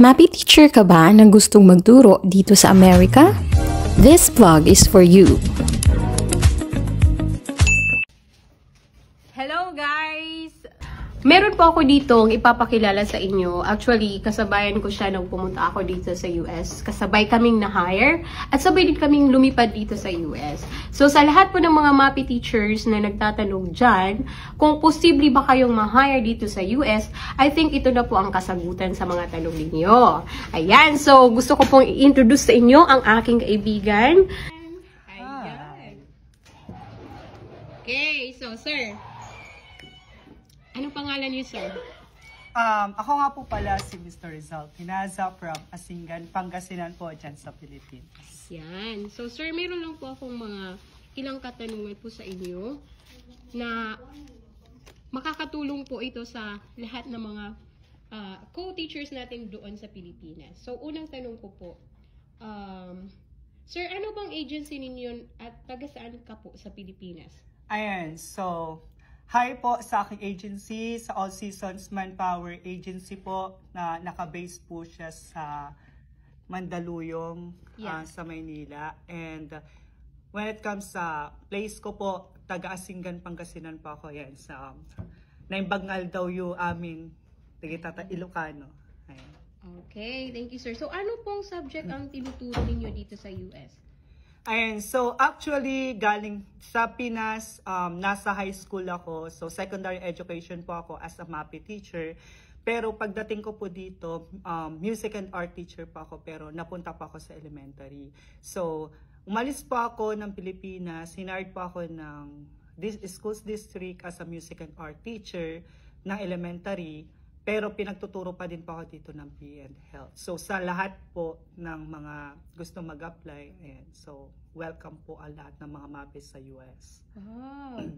Mapi teacher ka ba na gustong magturo dito sa Amerika? This vlog is for you. Hello guys! Meron po ako ditong ipapakilala sa inyo. Actually, kasabayan ko siya nung pumunta ako dito sa US. Kasabay kaming na-hire at sabay din kaming lumipad dito sa US. So, sa lahat po ng mga MAPI teachers na nagtatanong dyan, kung posible ba kayong ma-hire dito sa US, I think ito na po ang kasagutan sa mga tanong ninyo. Ayan, so gusto ko pong i-introduce sa inyo ang aking kaibigan. Ayan. Okay, so sir, anong pangalan niyo, sir? Ako nga po pala si Mr. Rizal Pinaza from Asingan, Pangasinan po dyan sa Pilipinas. Yan. So, sir, meron lang po akong mga ilang katanungan po sa inyo na makakatulong po ito sa lahat ng mga co-teachers natin doon sa Pilipinas. So, unang tanong ko po, sir, ano bang agency ninyo at taga saan ka po sa Pilipinas? Ayan, so hi po sa aking agency, sa All Seasons Manpower Agency po, na naka-base po siya sa Mandaluyong, sa Maynila. And when it comes sa place ko po, taga-Asingan, Pangasinan po ako. Yan, sa naimbagngal daw yung amin, Tagitata, Ilocano. Ayan. Okay, thank you, sir. So, ano pong subject ang tinuturo ninyo dito sa US? Ayan, so actually galing sa Pinas, nasa high school ako, so secondary education po ako as a MAPI teacher. Pero pagdating ko po dito, music and art teacher po ako, pero napunta pa ako sa elementary. So umalis po ako ng Pilipinas, hinard po ako ng schools district as a music and art teacher ng elementary. Pero pinagtuturo pa din po ako dito ng PE and Health. So sa lahat po ng mga gusto mag-apply, ayan, so welcome po ang lahat ng mga MAPI sa US. Wow!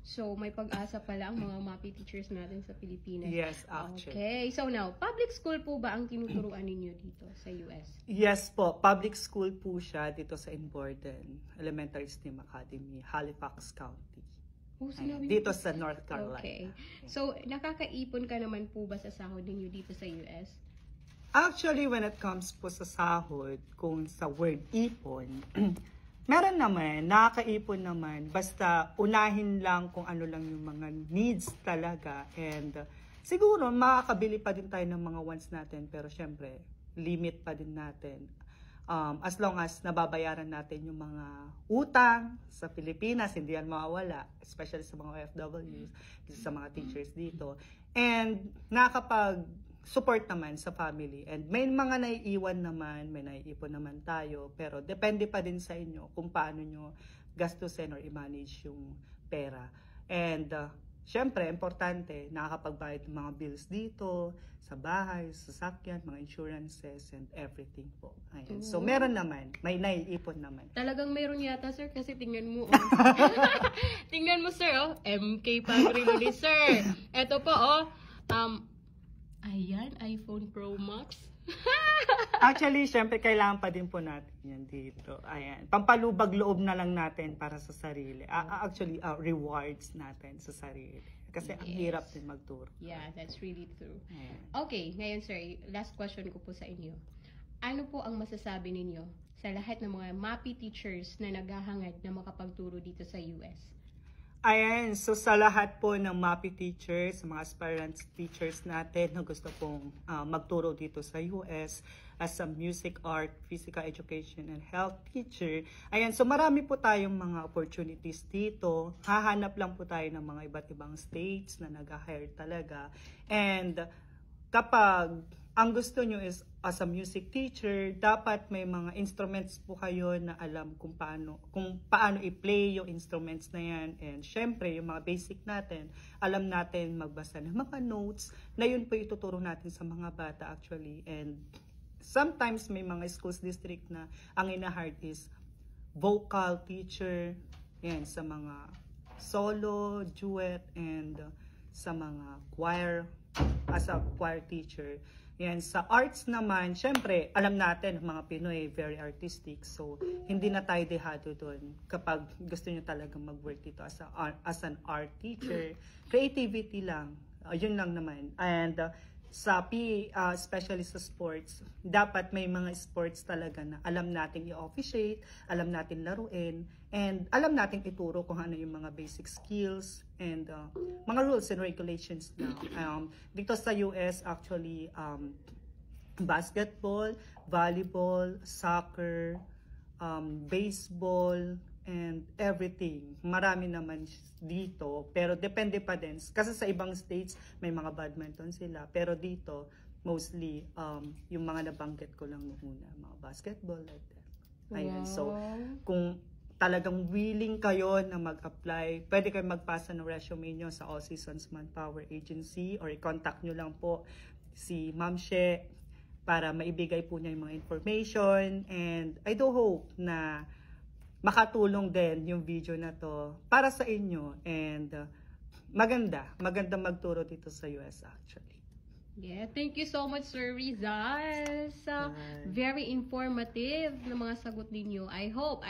So may pag-asa pala ang mga MAPI teachers natin sa Pilipinas. Yes, actually. Okay, so now, public school po ba ang tinuturuan ninyo dito sa US? Yes po, public school po siya dito sa Borden Elementary STEM Academy, Halifax County. Oh, Dito sa North Carolina. Okay. So, nakakaipon ka naman po ba sa sahod ninyo dito sa US? Actually, when it comes po sa sahod, kung sa word ipon, meron naman, nakakaipon naman. Basta unahin lang kung ano lang yung mga needs talaga. And siguro, makakabili pa din tayo ng mga wants natin. Pero syempre, limit pa din natin. As long as nababayaran natin yung mga utang sa Pilipinas, hindi yan mawawala, especially sa mga OFWs, sa mga teachers dito. And nakakapag-support naman sa family. And may mga naiiwan naman, may naiipon naman tayo, pero depende pa din sa inyo kung paano nyo gastusin or i-manage yung pera. And syempre, importante, nakakapagbayad ng mga bills dito, sa bahay, sa sasakyan, mga insurances, and everything po. Ayan. So, meron naman. May naiipon naman. Talagang meron yata, sir, kasi tingnan mo. Tingnan mo, sir, oh. MK Pagrino ni sir. Ito po, oh. Ayan, iPhone Pro Max. Actually, syempre, kailangan pa din po natin yan dito. Ayan. Pampalubag loob na lang natin para sa sarili. Actually, rewards natin sa sarili. Kasi ang hirap din magturo. Yeah, that's really true. Ayan. Okay, ngayon, sir, last question ko po sa inyo. Ano po ang masasabi ninyo sa lahat ng mga MAPI teachers na naghahangad na makapagturo dito sa US? Ayan, so sa lahat po ng MAPI teachers, mga aspirant teachers natin na gusto pong magturo dito sa US as a music, art, physical education, and health teacher. Ayan, so marami po tayong mga opportunities dito. Hahanap lang po tayo ng mga iba't ibang states na nag-hire talaga. And kapag ang gusto nyo is as a music teacher, dapat may mga instruments po kayo na alam kung paano i-play yung instruments na yan. And syempre, yung mga basic natin, alam natin magbasa ng mga notes na yun po ituturo natin sa mga bata actually. And sometimes may mga schools district na ang ina-hire is vocal teacher, yan, sa mga solo, duet, and sa mga choir, as a choir teacher. Yan, sa arts naman, syempre, alam natin, mga Pinoy, very artistic. So, hindi na tayo dehado doon kapag gusto nyo talaga mag-work dito as an art teacher. Creativity lang, yun lang naman. And sa PE, especially sa sports, dapat may mga sports talaga na alam nating i-officiate, alam natin laruin, and alam nating ituro kung ano yung mga basic skills and mga rules and regulations na. Dito sa US, actually, basketball, volleyball, soccer, baseball, and everything. Marami naman dito, pero depende pa din. Kasi sa ibang states, may mga badminton sila. Pero dito, mostly, yung mga nabanggit ko lang noong una, mga basketball, like that. Ayun. So, kung talagang willing kayo na mag-apply, pwede kayo magpasa ng resume nyo sa All Seasons Manpower Agency or i-contact nyo lang po si Ma'am She para maibigay po niya yung mga information. And I do hope na makatulong din yung video na to para sa inyo, and maganda magturo dito sa US actually. Yeah, thank you so much, Sir Rizal. Very informative na mga sagot ninyo. I hope.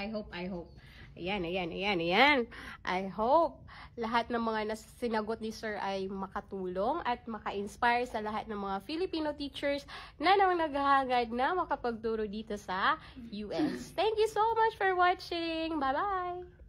Ayan. I hope lahat ng mga sinagot ni Sir ay makatulong at maka-inspire sa lahat ng mga Filipino teachers na naghahangad na makapagturo dito sa US. Thank you so much for watching. Bye-bye!